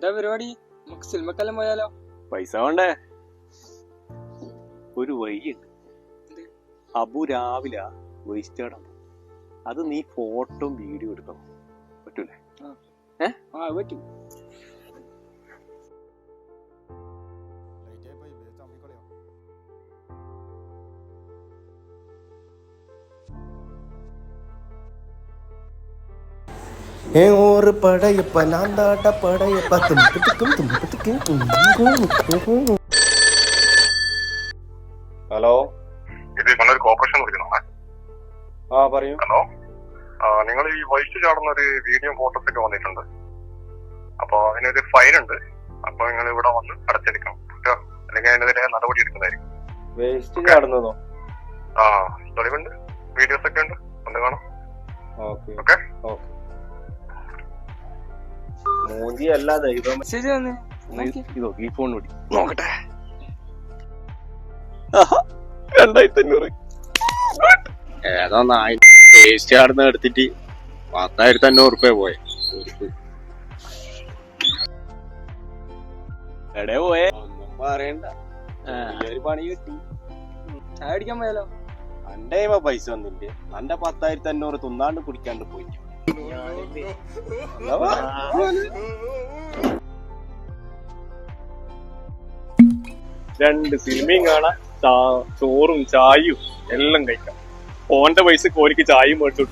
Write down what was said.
എന്താ പരിപാടി? നമുക്ക് സിനിമക്കെല്ലാം പോയാലോ? പൈസ വേണ്ടേ? ഒരു വഴിയുണ്ട്. അബു രാവിലെ വേസ്റ്റ് ആടാ, അത് നീ ഫോട്ടോ വീഡിയോ എടുത്തോ, പറ്റൂലേ? പറ്റും. ஒரு படையப்ப நான் தாட்ட படையப்ப தும்பத்துக்கும் ഹലോ, ഇത് നല്ലൊരു കോർപ്പറേഷൻ വിളിക്കണോ? പറയൂ. ഹലോ, നിങ്ങൾ ഈ വൈറ്റ് ചാടുന്ന ഒരു വീഡിയോ ഫോട്ടോസ് ഒക്കെ വന്നിട്ടുണ്ട്. അപ്പൊ അതിനൊരു ഫൈൻ ഉണ്ട്. അപ്പൊ നിങ്ങൾ ഇവിടെ വന്ന് അടച്ചെടുക്കണം, അല്ലെങ്കിൽ അതിനെതിരെ നടപടി എടുക്കുന്നതായിരിക്കും. വേസ്റ്റ് ചാടുന്നതോ? തെളിവുണ്ട്, വീഡിയോസ് ഒക്കെ ഉണ്ട്, ഒന്ന് കാണാം. ഓക്കെ. മോദി അല്ല ദൈവം. ശരി, ഇതോ ഈ ഫോൺ വിടി നോക്കട്ടെ. 2500 ഏതാ നായി വേസ്റ്റ് ആടുന്ന എടുത്തിട്ട് 10,500 പോയെ. എടേ പോയെ ഒന്നും പറയണ്ട, ഒരു പണി കിട്ടി. ചായ അടിക്കാൻ പോയാലോ? അന്റെ പൈസ വന്നില്ലേ? അന്റെ 10,500 തിന്നാണ്ട് കുടിക്കാണ്ട് പോയി. രണ്ട് സിനിമയും കാണാം, ചോറും ചായയും എല്ലാം കഴിക്കാം. ഓന്റെ പൈസ കോരിക്ക് ചായയും മേടിച്ചു.